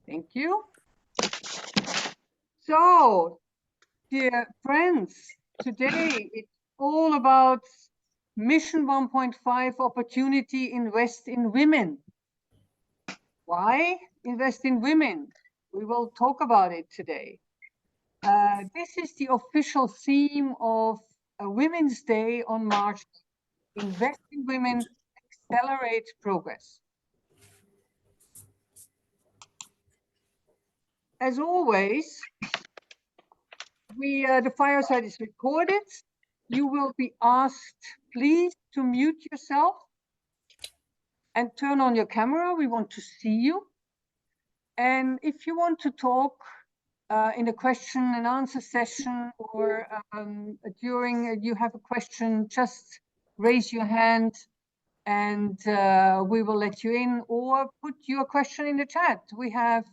Thank you. So, dear friends, today it's all about Mission 1.5 opportunity invest in women. Why invest in women? We will talk about it today. This is the official theme of Women's Day on March. Invest in women, accelerate progress. As always, the fireside is recorded. You will be asked, please, to mute yourself and turn on your camera. We want to see you. And if you want to talk in a question and answer session or during you have a question, just raise your hand and we will let you in, or put your question in the chat. We have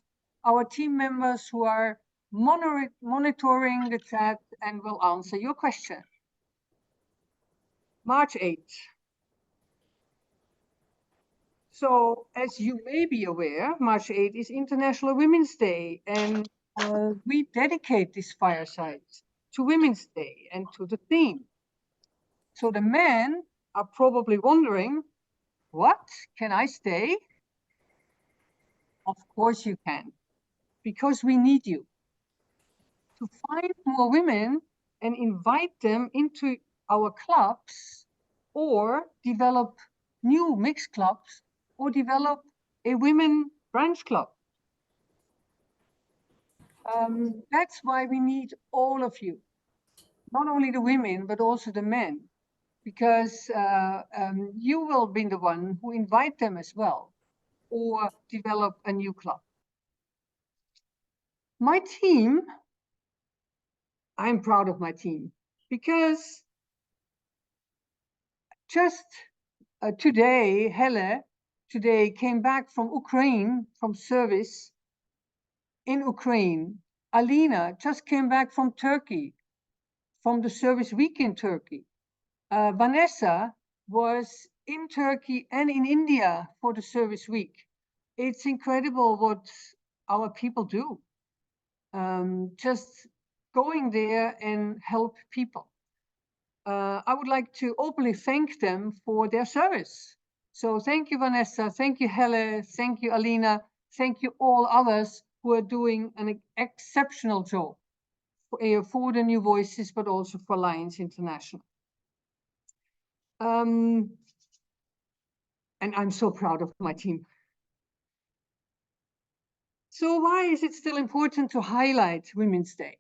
our team members who are monitoring the chat and will answer your question. March 8th. So as you may be aware, March 8th is International Women's Day, and we dedicate this fireside to Women's Day and to the theme. So the men are probably wondering, what, can I stay? Of course you can, because we need you to find more women and invite them into our clubs, or develop new mixed clubs, or develop a women branch club. That's why we need all of you, not only the women, but also the men, because you will be the one who invite them as well, or develop a new club. My team, I'm proud of my team, because just today, Helle, today came back from Ukraine, from service in Ukraine. Alina just came back from Turkey, from the service week in Turkey. Vanessa was in Turkey and in India for the service week. It's incredible what our people do. Just going there and help people. I would like to openly thank them for their service. So thank you, Vanessa. Thank you, Helle. Thank you, Alina. Thank you, all others who are doing an exceptional job for the New Voices, but also for Alliance International. And I'm so proud of my team. So why is it still important to highlight Women's Day?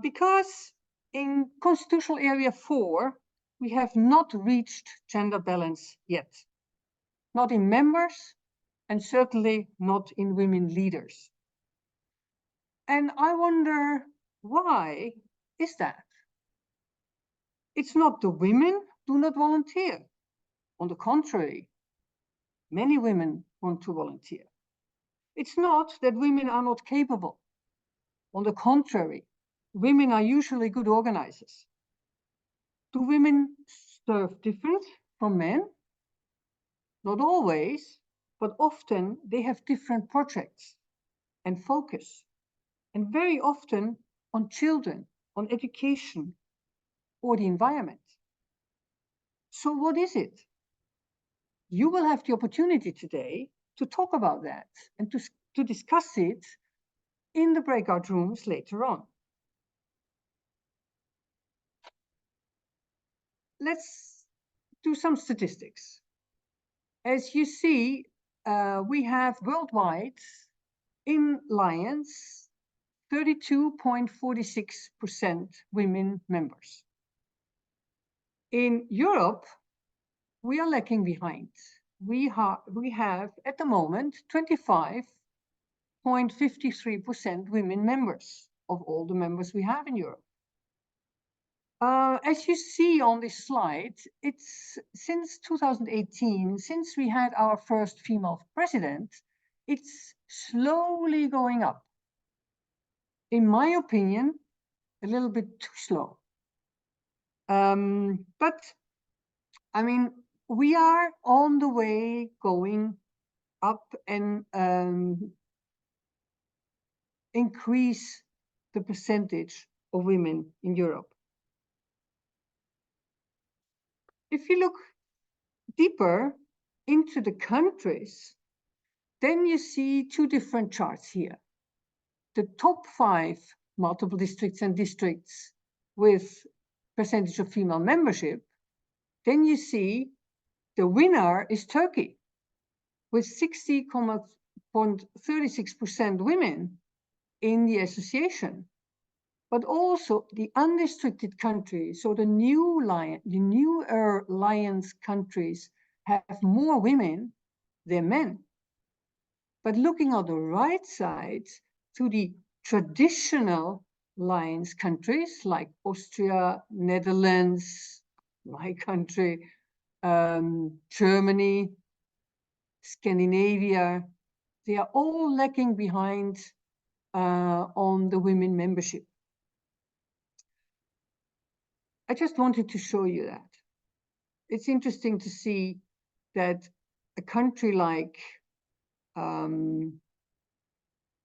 Because in Constitutional Area 4, we have not reached gender balance yet. Not in members, and certainly not in women leaders. And I wonder, why is that? It's not the women do not volunteer. On the contrary, many women want to volunteer. It's not that women are not capable. On the contrary, women are usually good organizers. Do women serve different from men? Not always, but often they have different projects and focus, and very often on children, on education, or the environment. So what is it? You will have the opportunity today to talk about that and to discuss it in the breakout rooms later on. Let's do some statistics. As you see, we have worldwide in Alliance 32.46% women members. In Europe, we are lagging behind. We have at the moment 25.53% women members of all the members we have in Europe. As you see on this slide, it's since 2018, since we had our first female president, it's slowly going up. In my opinion, a little bit too slow. But I mean, we are on the way going up and increase the percentage of women in Europe. If you look deeper into the countries, then you see two different charts here. The top 5 multiple districts and districts with percentage of female membership, then you see the winner is Turkey with 60.36% women in the association. But also the unrestricted countries, so the newer alliance countries have more women than men. But looking on the right side to the traditional alliance countries like Austria, Netherlands, my country, Germany, Scandinavia, they are all lagging behind on the women membership. I just wanted to show you that. It's interesting to see that a country like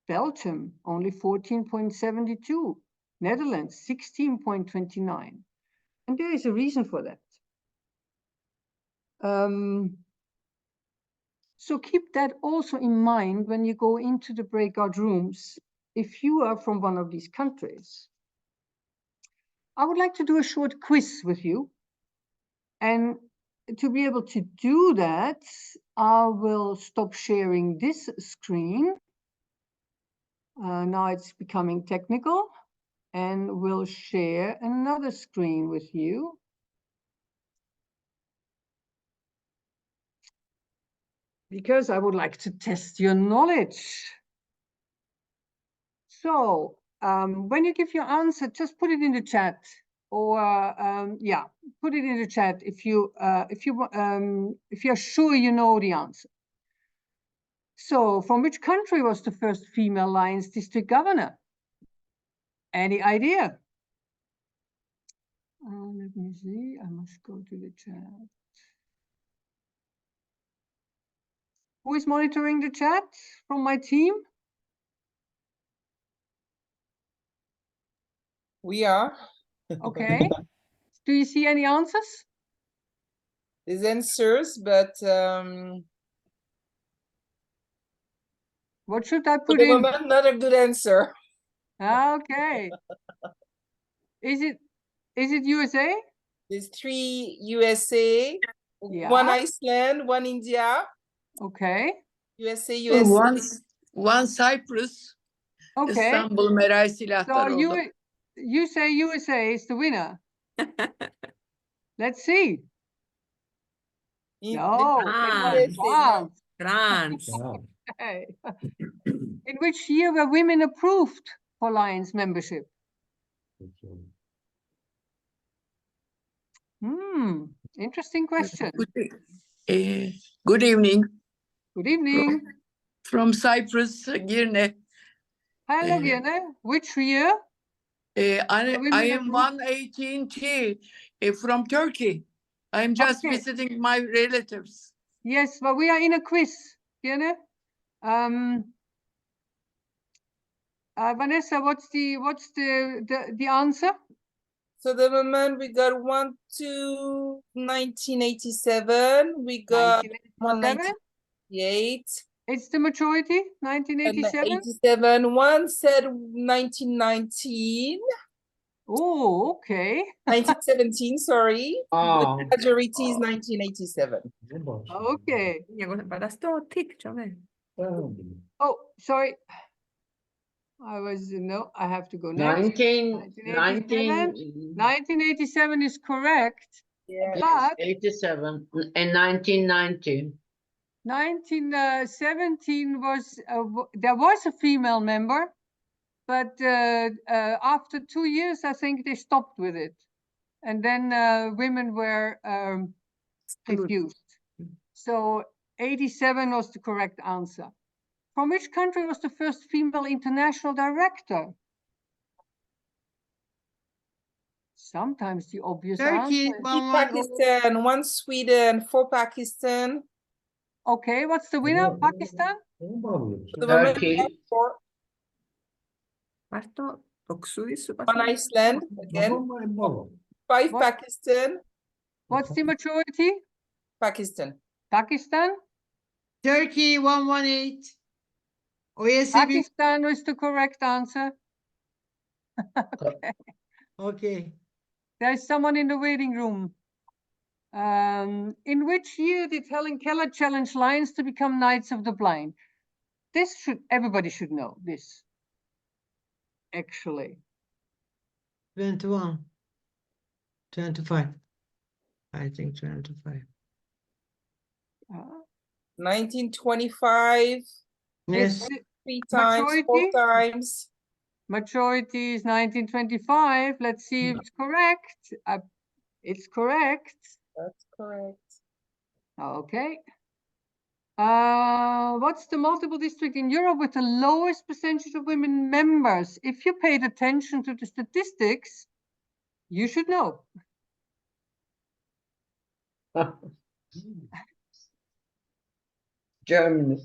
Belgium, only 14.72, Netherlands, 16.29. And there is a reason for that. So keep that also in mind when you go into the breakout rooms, if you are from one of these countries. I would like to do a short quiz with you. And to be able to do that, I will stop sharing this screen. Now it's becoming technical, and we'll share another screen with you. Because I would like to test your knowledge. So when you give your answer, just put it in the chat, or yeah, put it in the chat if you're sure you know the answer. So, from which country was the first female Lions district governor? Any idea? Let me see. I must go to the chat. Who is monitoring the chat from my team? We are. Okay. Do you see any answers? There's answers, but what should I for put the in? moment, not a good answer. Okay. Is it USA? There's 3 USA, Yeah. 1 Iceland, 1 India. Okay. USA. One Cyprus. Okay. İstanbul Meral So Silahdaroğlu. you say USA is the winner. Let's see. No, it was France. France. Okay. In which year were women approved for Lions membership? Interesting question. Good evening. Good evening. From Cyprus, Girne. Hello, Girne. Which year? I am 118T from Turkey. I'm just visiting my relatives. Yes, but we are in a quiz, Girne. Vanessa, what's the answer? So the moment we got 1 to 1987, we got 198. It's the majority, 1987. And 87. One said 1919. Oh, okay. 1917, sorry. Oh. The majority is 1987. Okay. Oh, sorry. I have to go next. 1987 is correct. Yeah. But 87 and 1919. 1917 was, there was a female member, but after 2 years, I think they stopped with it. And then women were refused. So 87 was the correct answer. From which country was the first female international director? Sometimes the obvious Turkey, answer. 3 Pakistan, 1 Sweden, 4 Pakistan. Okay, what's the winner? Pakistan? The moment Turkey. for one Iceland again. 5 What? Pakistan. What's the majority? Pakistan. Pakistan? Turkey 118. OSB. Pakistan is the correct answer. Okay. There's someone in the waiting room. In which year did Helen Keller challenge lions to become Knights of the Blind? Everybody should know this. Actually. 21. 25. I think 25. 1925. Yes. 3 times, 4 Majority? times. Majority is 1925. Let's see if it's correct. It's correct. That's correct. Okay. What's the multiple district in Europe with the lowest percentage of women members? If you paid attention to the statistics, you should know. Germany.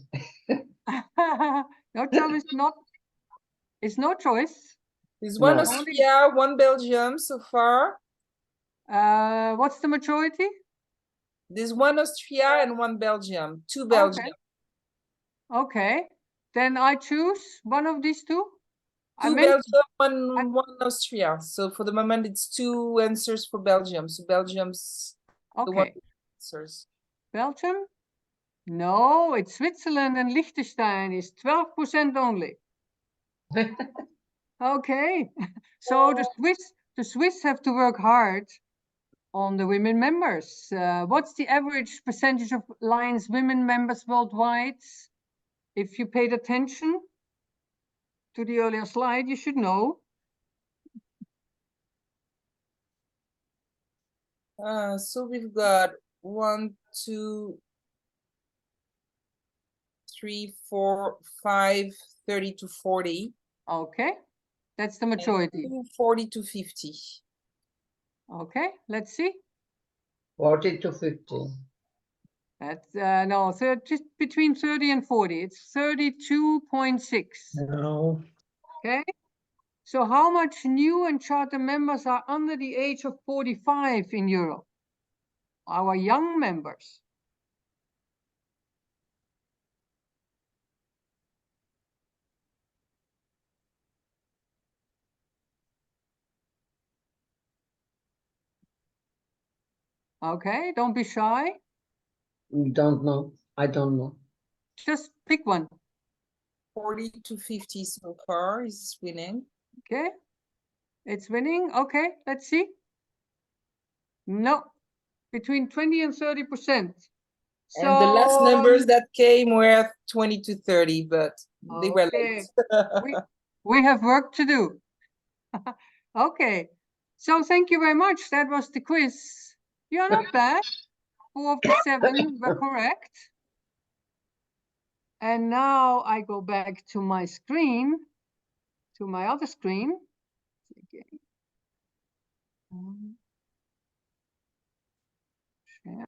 Your choice not. It's no choice. There's one No. Austria, 1 Belgium so far. What's the majority? There's 1 Austria and 1 Belgium. 2 Belgium. Okay. Then I choose one of these two. 2 Belgium, 1 Austria. So for the moment, it's 2 answers for Belgium. So Belgium's the one Okay. answers. Belgium? No, it's Switzerland and Liechtenstein is 12% only. Okay. So the Swiss have to work hard on the women members. What's the average percentage of Lions women members worldwide? If you paid attention to the earlier slide, you should know. So we've got 1, 2, 3, 4, 5, 30 to 40. Okay, that's the majority. 40 to 50. Okay, let's see. 40 to 50. That's no, just between 30 and 40. It's 32.6. No. Okay. So how much new and charter members are under the age of 45 in Europe? Our young members. Okay, don't be shy. We don't know. I don't know. Just pick one. 40 to 50 so far is winning. Okay, it's winning. Okay, let's see. No, between 20 and 30%. So, And the last numbers that came were 20 to 30, but they were okay. late. we have work to do. Okay, so thank you very much. That was the quiz. You're not bad. 4 of the 7 were correct. And now I go back to my screen, to my other screen. Okay. Share.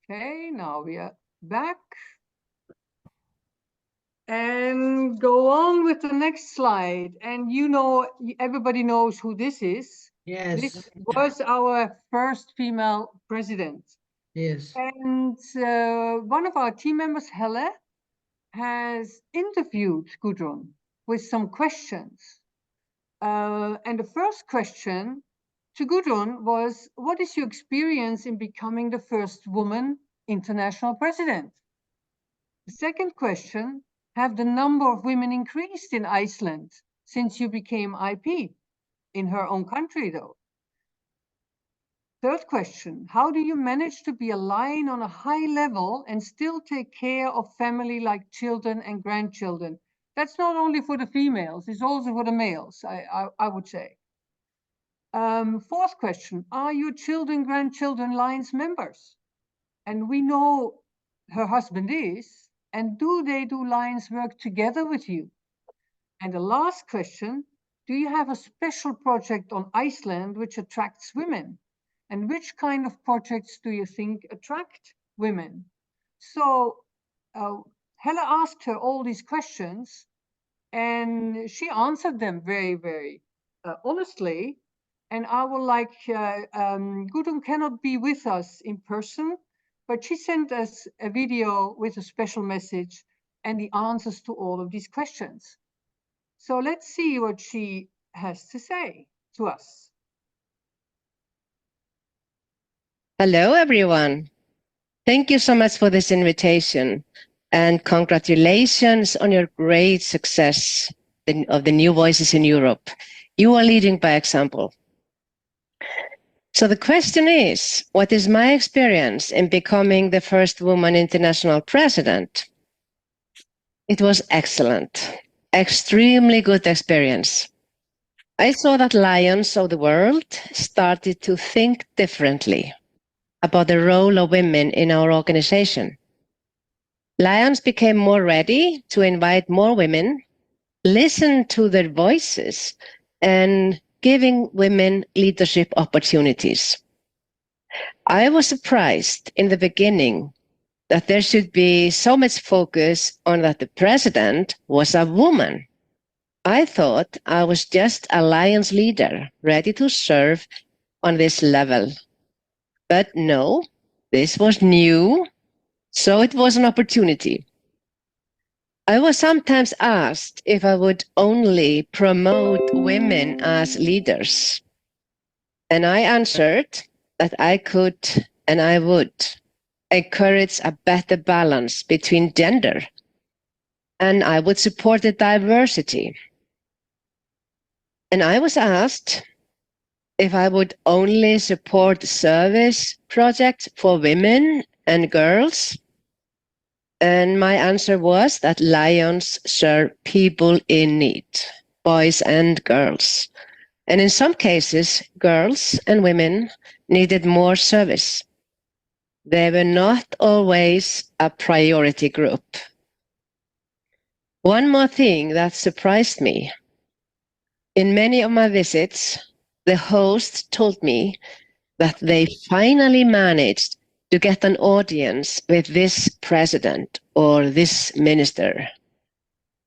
Okay, now we are back. And go on with the next slide. And you know, everybody knows who this is. Yes. This was our first female president. Yes. And one of our team members, Helle, has interviewed Gudrun with some questions. And the first question to Gudrun was, what is your experience in becoming the first woman international president? The second question, have the number of women increased in Iceland since you became IP? In her own country, though. Third question, how do you manage to be a lion on a high level and still take care of family like children and grandchildren? That's not only for the females, it's also for the males, I would say. Fourth question, are your children, grandchildren Lions members? And we know her husband is, and do they do Lions work together with you? And the last question, do you have a special project on Iceland which attracts women? And which kind of projects do you think attract women? So Hella asked her all these questions, and she answered them very, very honestly. And I would like, Gudrun cannot be with us in person, but she sent us a video with a special message and the answers to all of these questions. So let's see what she has to say to us. Hello, everyone. Thank you so much for this invitation, and congratulations on your great success of the new Voices in Europe. You are leading by example. So the question is, what is my experience in becoming the first woman international president? It was excellent, extremely good experience. I saw that lions of the world started to think differently about the role of women in our organization. Lions became more ready to invite more women, listen to their voices, and giving women leadership opportunities. I was surprised in the beginning that there should be so much focus on that the president was a woman. I thought I was just a Lions leader ready to serve on this level. But no, this was new, so it was an opportunity. I was sometimes asked if I would only promote women as leaders. And I answered that I could and I would encourage a better balance between gender. And I would support the diversity. And I was asked if I would only support service projects for women and girls. And my answer was that Lions serve people in need, boys and girls. And in some cases, girls and women needed more service. They were not always a priority group. One more thing that surprised me. In many of my visits, the host told me that they finally managed to get an audience with this president or this minister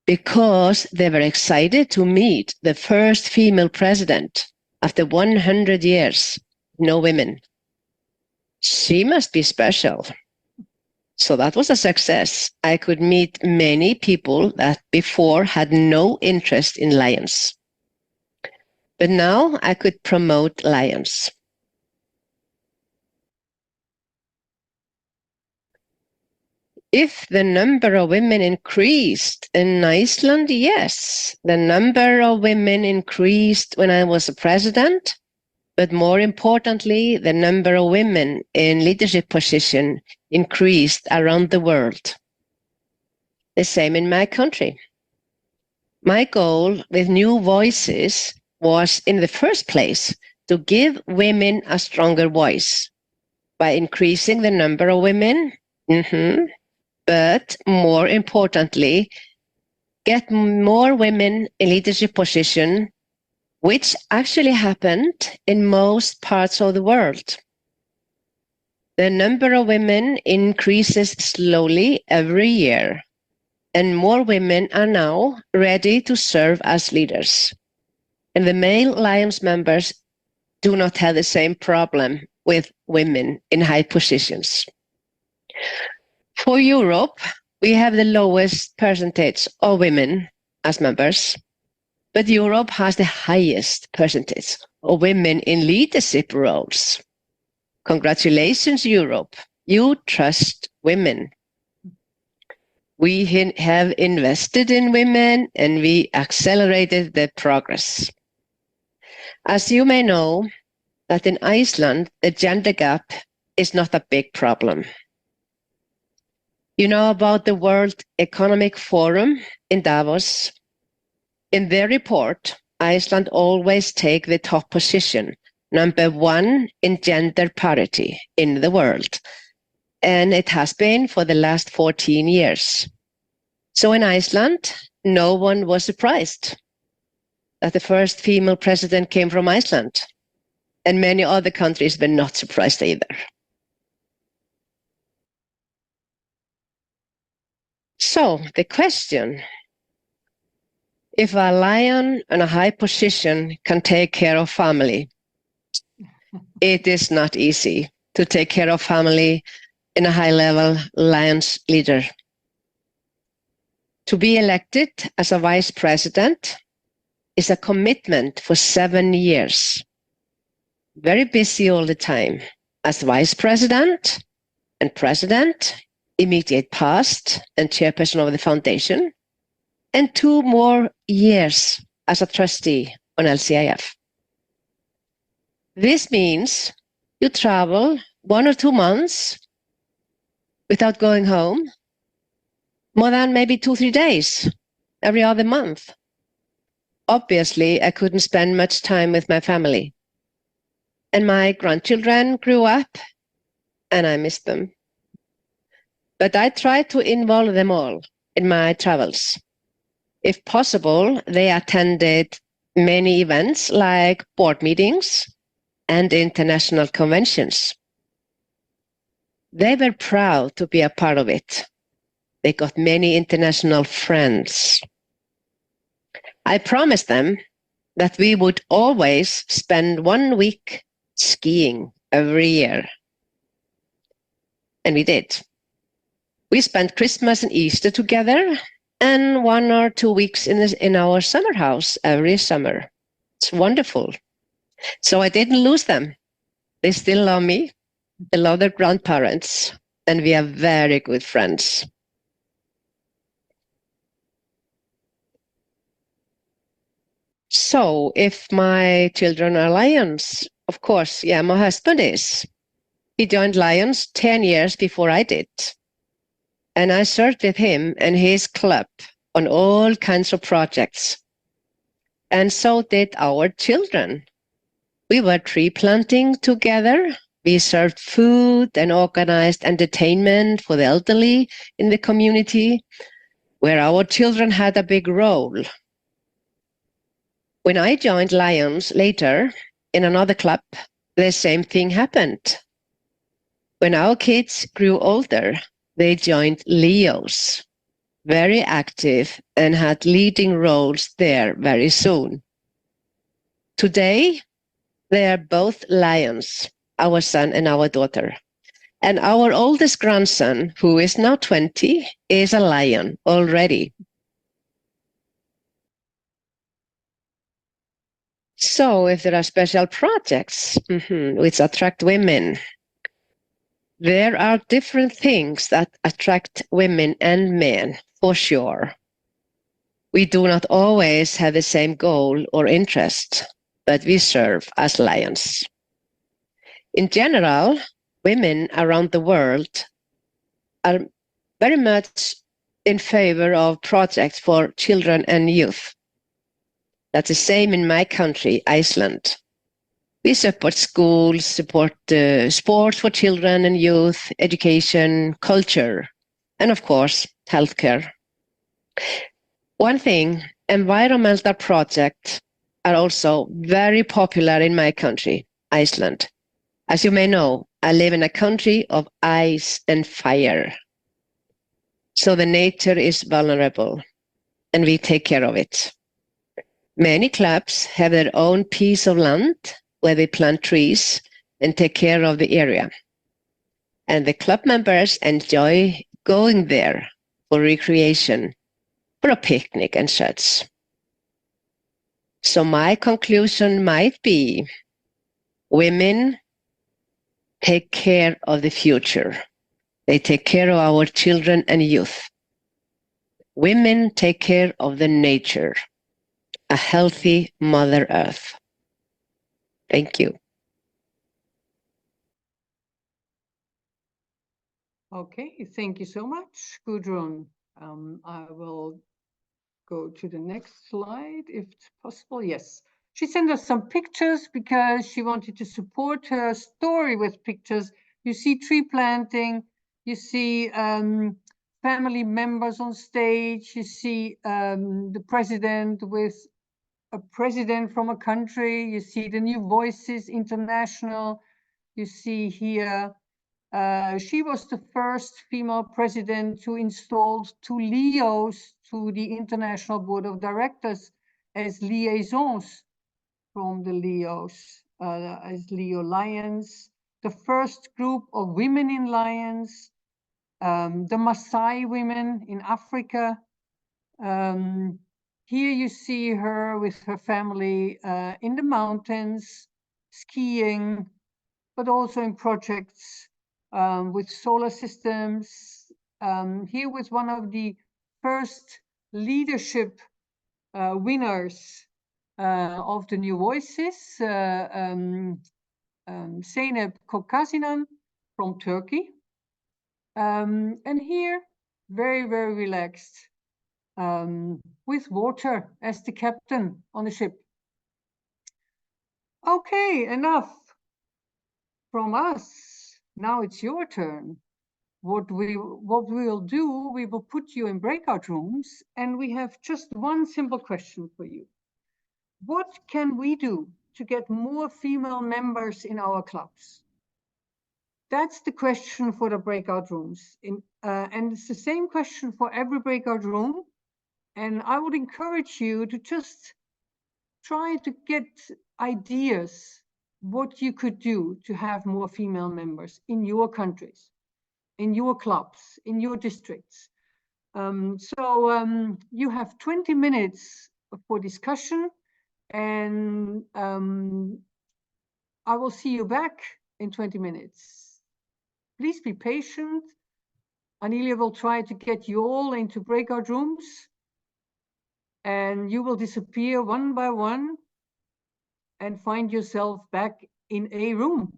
because they were excited to meet the first female president after 100 years, no women. She must be special. So that was a success. I could meet many people that before had no interest in lions. But now I could promote lions. If the number of women increased in Iceland, yes. The number of women increased when I was a president, but more importantly, the number of women in leadership position increased around the world. The same in my country. My goal with New Voices was, in the first place, to give women a stronger voice by increasing the number of women. But more importantly, get more women in leadership position, which actually happened in most parts of the world. The number of women increases slowly every year, and more women are now ready to serve as leaders. And the male Lions members do not have the same problem with women in high positions. For Europe, we have the lowest percentage of women as members, but Europe has the highest percentage of women in leadership roles. Congratulations, Europe. You trust women. We have invested in women and we accelerated the progress. As you may know, that in Iceland, the gender gap is not a big problem. You know about the World Economic Forum in Davos. In their report, Iceland always takes the top position, #1 in gender parity in the world. And it has been for the last 14 years. So in Iceland, no one was surprised that the first female president came from Iceland. And many other countries were not surprised either. So the question, if a lion in a high position can take care of family, it is not easy to take care of family in a high-level Lions leader. To be elected as a vice president is a commitment for 7 years. Very busy all the time as vice president and president, immediate past and chairperson of the foundation, and 2 more years as a trustee on LCIF. This means you travel 1 or 2 months without going home, more than maybe 2-3 days every other month. Obviously, I couldn't spend much time with my family. And my grandchildren grew up, and I missed them. But I tried to involve them all in my travels. If possible, they attended many events like board meetings and international conventions. They were proud to be a part of it. They got many international friends. I promised them that we would always spend 1 week skiing every year. And we did. We spent Christmas and Easter together and 1 or 2 weeks in our summer house every summer. It's wonderful. So I didn't lose them. They still love me. They love their grandparents. And we are very good friends. So if my children are lions, of course, yeah, my husband is. He joined Lions 10 years before I did. And I served with him and his club on all kinds of projects. And so did our children. We were tree planting together. We served food and organized entertainment for the elderly in the community, where our children had a big role. When I joined Lions later in another club, the same thing happened. When our kids grew older, they joined Leos, very active and had leading roles there very soon. Today, they are both lions, our son and our daughter. And our oldest grandson, who is now 20, is a lion already. So if there are special projects which attract women, there are different things that attract women and men, for sure. We do not always have the same goal or interest, but we serve as lions. In general, women around the world are very much in favor of projects for children and youth. That's the same in my country, Iceland. We support schools, support sports for children and youth, education, culture, and of course, healthcare. One thing, environmental projects are also very popular in my country, Iceland. As you may know, I live in a country of ice and fire. So the nature is vulnerable, and we take care of it. Many clubs have their own piece of land where they plant trees and take care of the area. And the club members enjoy going there for recreation, for a picnic and such. So my conclusion might be, women take care of the future. They take care of our children and youth. Women take care of the nature, a healthy Mother Earth. Thank you. Okay, thank you so much, Gudrun. I will go to the next slide, if it's possible. Yes, she sent us some pictures because she wanted to support her story with pictures. You see tree planting, you see family members on stage, you see the president with a president from a country, you see the new Voices International, you see here She was the first female president to install 2 Leos to the International Board of Directors as liaisons from the Leos, as Leo Lions, the first group of women in Lions, the Maasai women in Africa. Here you see her with her family in the mountains, skiing, but also in projects with solar systems. Here with one of the first leadership winners of the new Voices, Zeynep Kokasinan from Turkey. And here, very, very relaxed, with water as the captain on the ship. Okay, enough from us. Now it's your turn. What we will do, we will put you in breakout rooms, and we have just one simple question for you. What can we do to get more female members in our clubs? That's the question for the breakout rooms. And it's the same question for every breakout room. And I would encourage you to just try to get ideas what you could do to have more female members in your countries, in your clubs, in your districts. You have 20 minutes for discussion, and I will see you back in 20 minutes. Please be patient. Anelia will try to get you all into breakout rooms, and you will disappear one by one and find yourself back in a room.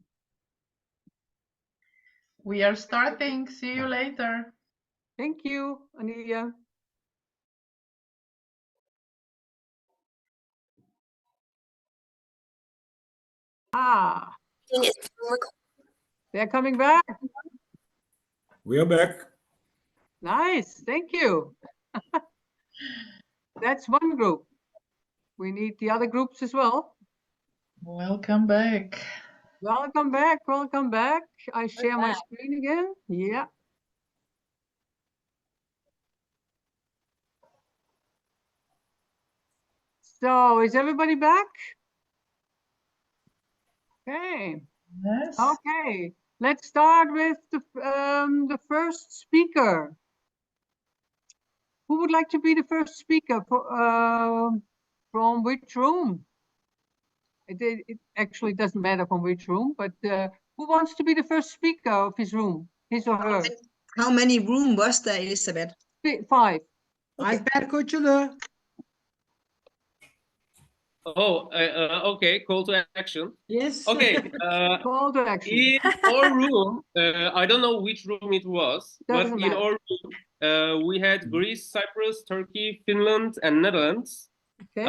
We are starting. See you later. Thank you, Anelia. Ah, they're coming back. We are back. Nice, thank you. That's one group. We need the other groups as well. Welcome back. Welcome back, welcome back. I share my screen again. Yeah. So is everybody back? Okay. Yes. Okay. Let's start with the first speaker. Who would like to be the first speaker from which room? It actually doesn't matter from which room, but who wants to be the first speaker of his room, his or her? How many room was there, Elizabeth? 5. Alper Koçulu. Oh, okay. Call to action. Yes. Okay. Call to action. In our room, I don't know which room it was, Doesn't but matter. in our room, we had Greece, Cyprus, Turkey, Finland, and Netherlands. Okay.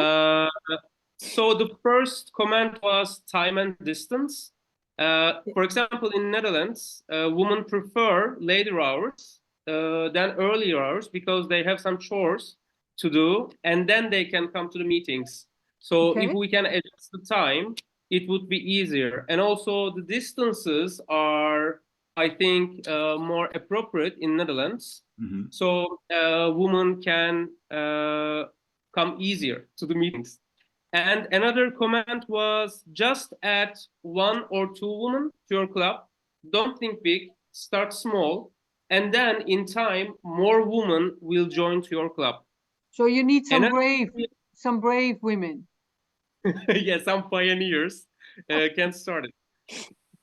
So the first comment was time and distance. For example, in Netherlands, women prefer later hours than earlier hours because they have some chores to do, and then they can come to the meetings. So Okay. if we can adjust the time, it would be easier. And also the distances are, I think, more appropriate in Netherlands. Mm-hmm. So women can come easier to the meetings. And another comment was just add 1 or 2 women to your club. Don't think big, start small. And then in time, more women will join to your club. So you need some And brave women. yeah, some pioneers can start it.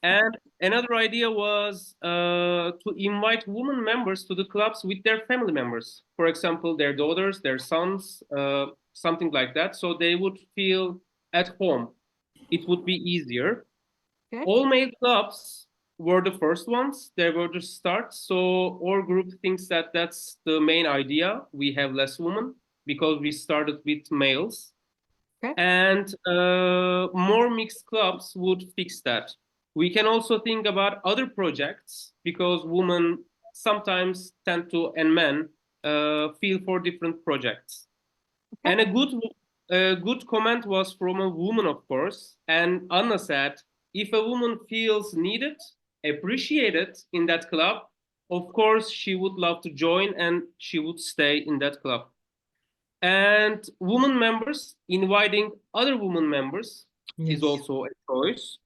And another idea was to invite women members to the clubs with their family members. For example, their daughters, their sons, something like that. So they would feel at home. It would be easier. Okay. All male clubs were the first ones. They were the start. So our group thinks that that's the main idea. We have less women because we started with males. Okay. And more mixed clubs would fix that. We can also think about other projects because women sometimes tend to, and men, feel for different projects. Okay. And a good comment was from a woman, of course. And Anna said, if a woman feels needed, appreciated in that club, of course, she would love to join and she would stay in that club. And women members, inviting other women members is also a choice.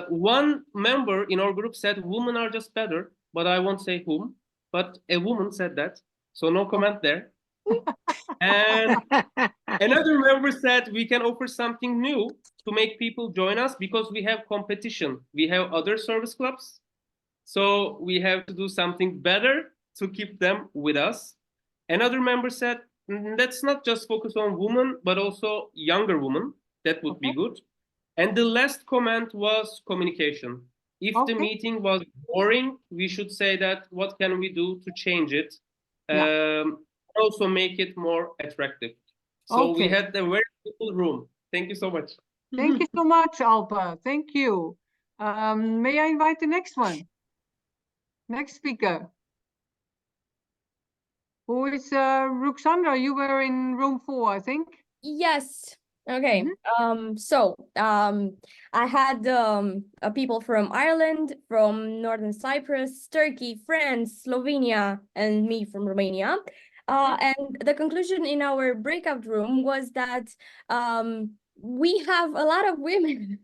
One member in our group said women are just better, but I won't say whom, but a woman said that. So no comment there. And another member said we can offer something new to make people join us because we have competition. We have other service clubs. So we have to do something better to keep them with us. Another member said, let's not just focus on women, but also younger women. That would be good. And the last comment was communication. If the meeting was boring, we should say that what can we do to change it? Also make it more attractive. So we had a very cool room. Thank you so much. Thank you so much, Alpa. Thank you. May I invite the next one? Next speaker. Who is Ruxandra? You were in room 4, I think. Yes. Okay. I had people from Ireland, from Northern Cyprus, Turkey, France, Slovenia, and me from Romania. And the conclusion in our breakout room was that we have a lot of women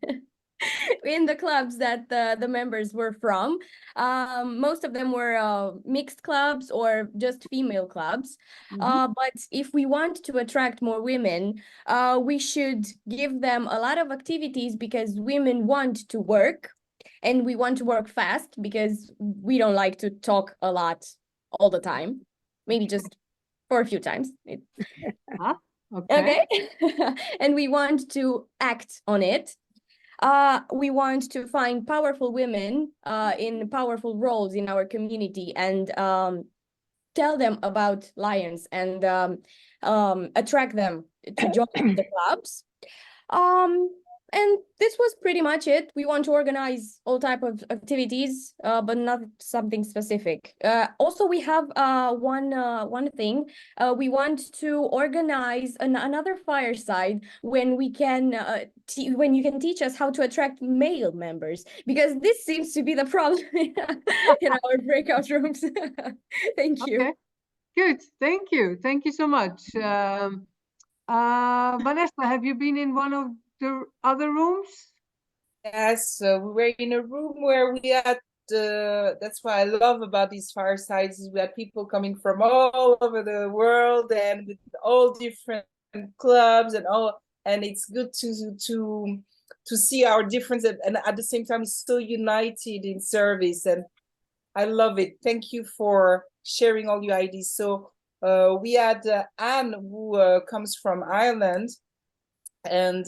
in the clubs that the members were from. Most of them were mixed clubs or just female clubs. But if we want to attract more women, we should give them a lot of activities because women want to work and we want to work fast because we don't like to talk a lot all the time, maybe just for a few times. Okay. And we want to act on it. We want to find powerful women in powerful roles in our community and tell them about lions and attract them to join the clubs. And this was pretty much it. We want to organize all type of activities, but not something specific. Also, we have one thing. We want to organize another fireside when we can when you can teach us how to attract male members, because this seems to be the problem in our breakout rooms. Thank you. Good. Thank you. Thank you so much. Vanessa, have you been in one of the other rooms? Yes, we were in a room where we had, that's what I love about these firesides, is we had people coming from all over the world and with all different clubs and all, and it's good to see our difference and at the same time it's so united in service, and I love it. Thank you for sharing all your ideas. So we had Anne, who comes from Ireland, and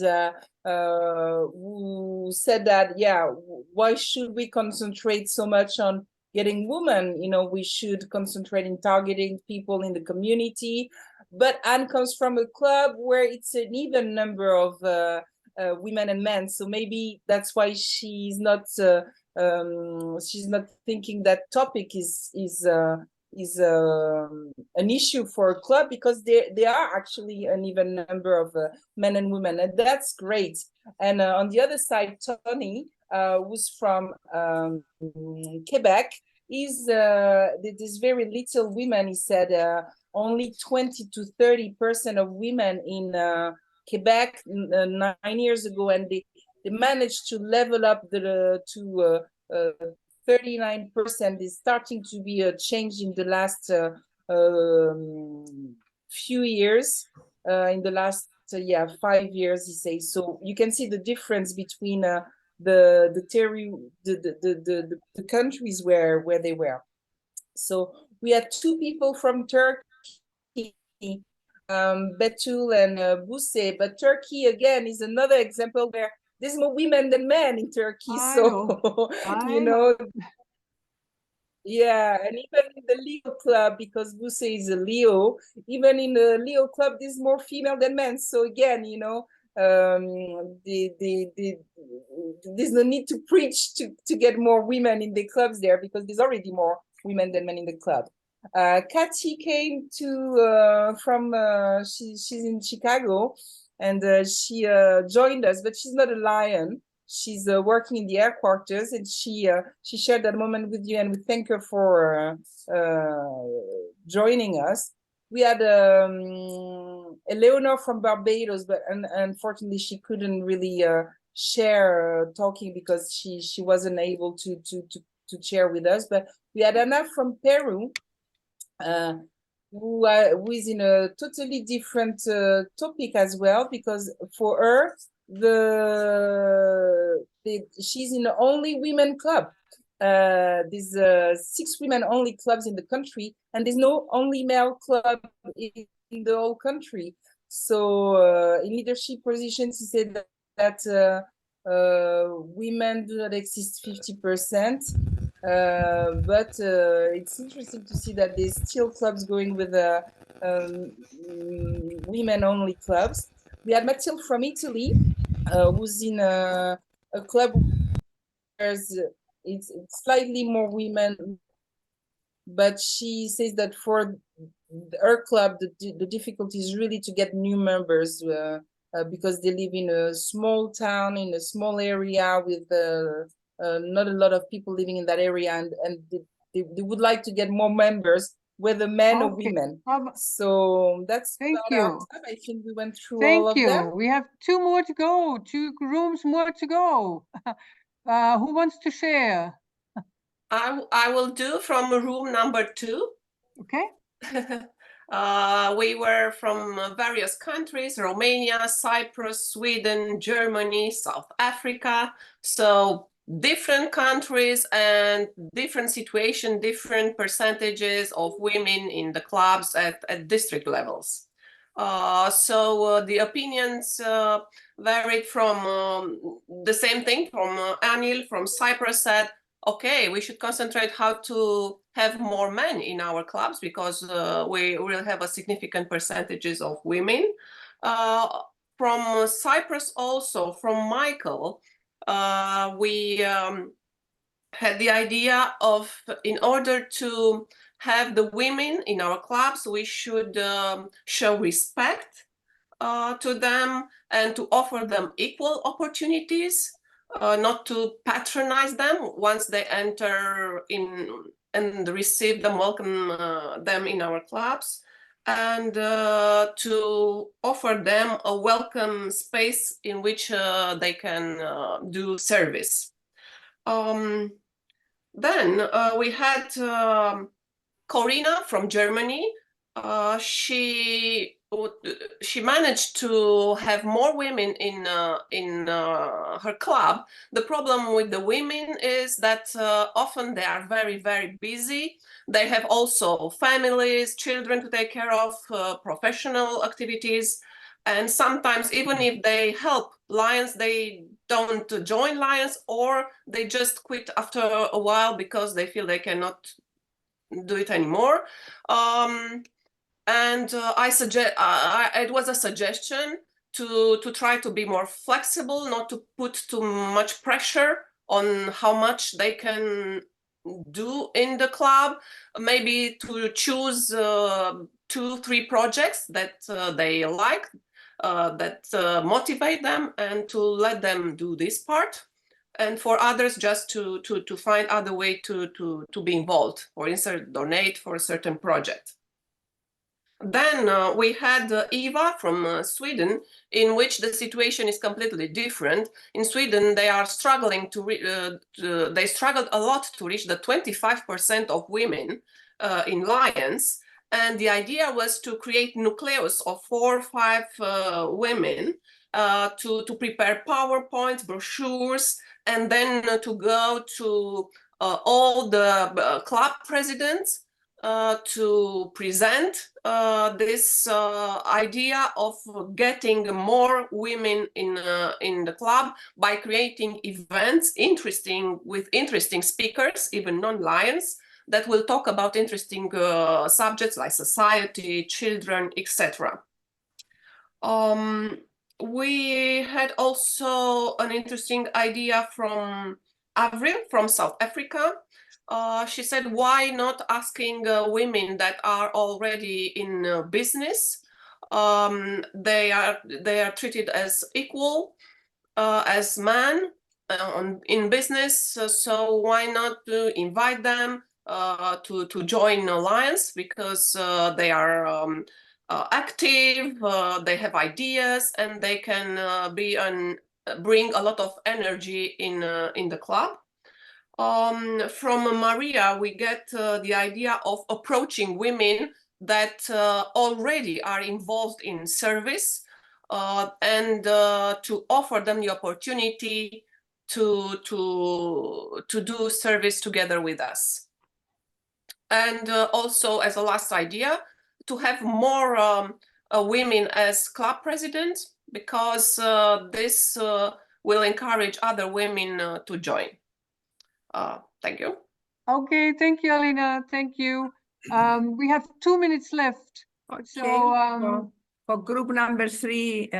who said that, yeah, why should we concentrate so much on getting women? You know, we should concentrate in targeting people in the community. But Anne comes from a club where it's an even number of women and men, so maybe that's why she's not thinking that topic is an issue for a club, because there are actually an even number of men and women, and that's great. And on the other side, Tony, who's from Quebec, is there's very little women. He said only 20 to 30% of women in Quebec 9 years ago, and they managed to level up to 39%. Is starting to be a change in the last few years, in the last 5 years, he says. So you can see the difference between the countries where they were. So we had 2 people from Turkey, Betul and Buse, but Turkey again is another example where there's more women than men in Turkey. You know, yeah, and even in the Leo club, because Buse is a Leo, even in the Leo club, there's more female than men. So again, you know, there's no need to preach to get more women in the clubs there, because there's already more women than men in the club. Kathy came from she's in Chicago, and she joined us, but she's not a lion. she's working in the headquarters, and she shared that moment with you, and we thank her for joining us. We had Eleanor from Barbados, but unfortunately she couldn't really share talking because she wasn't able to share with us. But we had Anna from Peru, who is in a totally different topic as well, because for her she's in the only women club. There's 6 women only clubs in the country, and there's no only male club in the whole country. So in leadership positions, he said that women do not exist 50%. But it's interesting to see that there's still clubs going with women-only clubs. We had Mathilde from Italy, who's in a club where it's slightly more women, but she says that for her club, the difficulty is really to get new members because they live in a small town, in a small area with not a lot of people living in that area, and they would like to get more members, whether men or women. So that's about our time. I think we went through all of them. We have 2 more to go, 2 rooms more to go. Who wants to share? I will do from room number 2. Okay. We were from various countries: Romania, Cyprus, Sweden, Germany, South Africa. So different countries and different situation, different percentages of women in the clubs at district levels. So the opinions varied from the same thing. From Anil from Cyprus said, okay, we should concentrate how to have more men in our clubs, because we will have a significant percentages of women. From Cyprus also, from Michael, we had the idea of, in order to have the women in our clubs, we should show respect to them and to offer them equal opportunities, not to patronize them once they enter in and receive them, welcome them in our clubs, and to offer them a welcome space in which they can do service. Then we had Corina from Germany. She managed to have more women in her club. The problem with the women is that often they are very, very busy. They have also families, children to take care of, professional activities. And sometimes even if they help Lions, they don't join Lions, or they just quit after a while because they feel they cannot do it anymore. And I suggest it was a suggestion to try to be more flexible, not to put too much pressure on how much they can do in the club, maybe to choose 2-3 projects that they like, that motivate them, and to let them do this part, and for others just to find other way to be involved, for instance, donate for a certain project. Then we had Eva from Sweden, in which the situation is completely different. In Sweden, they are struggling they struggled a lot to reach the 25% of women in Lions. And the idea was to create nucleus of 4 or 5 women to prepare PowerPoints, brochures, and then to go to all the club presidents to present this idea of getting more women in the club by creating events with interesting speakers, even non-Lions, that will talk about interesting subjects like society, children, etc. We had also an interesting idea from Avril from South Africa. She said, why not asking women that are already in business? They are treated as equal as men, in business. So why not invite them to join Alliance, because they are active, they have ideas, and they can bring a lot of energy in the club. From Maria, we get the idea of approaching women that already are involved in service, and to offer them the opportunity to do service together with us. And also, as a last idea, to have more women as club presidents, because this will encourage other women to join. Thank you. Okay, thank you, Alina. Thank you. We have 2 minutes left. Okay. So for group number 3,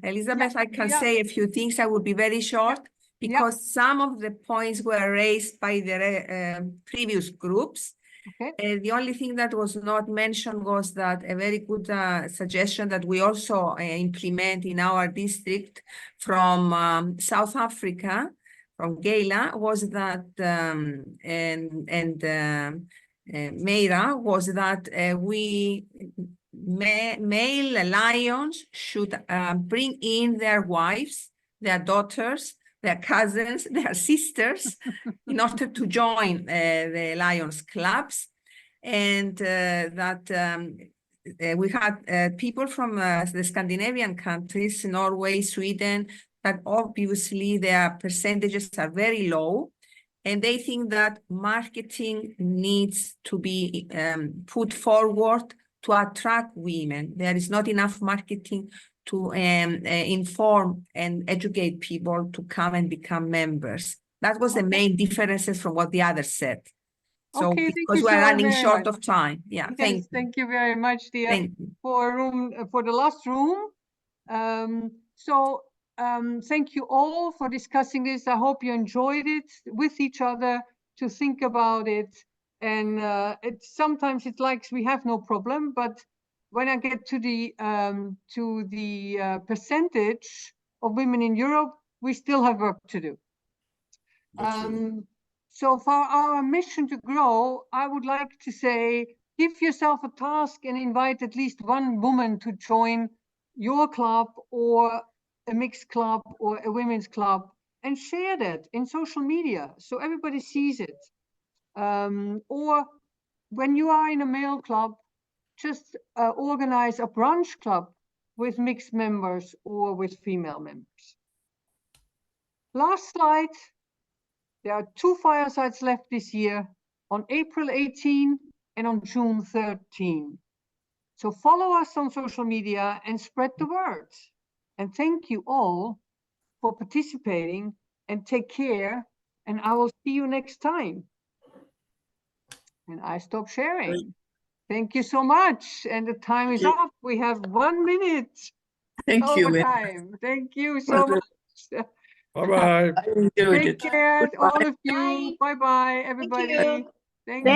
Elizabeth, yeah, I can yeah. say a few things. I will be very short, because some of the points were raised by the previous groups. Okay. The only thing that was not mentioned was that a very good suggestion that we also implement in our district from South Africa, from Gela, was that, Meira, was that male lions should bring in their wives, their daughters, their cousins, their sisters, in order to join the Lions clubs. And we had people from the Scandinavian countries, Norway, Sweden, that obviously their percentages are very low. And they think that marketing needs to be put forward to attract women. There is not enough marketing to inform and educate people to come and become members. That was the main differences from what the others said. So Okay, because we're running short of time. Yeah, yes, thank you very much, dear, for the last room. Thank you all for discussing this. I hope you enjoyed it with each other, to think about it. And sometimes it's like we have no problem, but when I get to the percentage of women in Europe, we still have work to do. So for our mission to grow, I would like to say, give yourself a task and invite at least one woman to join your club, or a mixed club, or a women's club, and share that in social media so everybody sees it. Or when you are in a male club, just organize a brunch club with mixed members or with female members. Last slide. There are 2 firesides left this year, on April 18 and on June 13. So follow us on social media and spread the word. And thank you all for participating, and take care. And I will see you next time. And I stop sharing. Great. Thank you so much. And the time is up. We have 1 minute. Thank you. Overtime. Thank you so much. Bye-bye. Take care, all of you. Bye-bye, everybody. Thank you.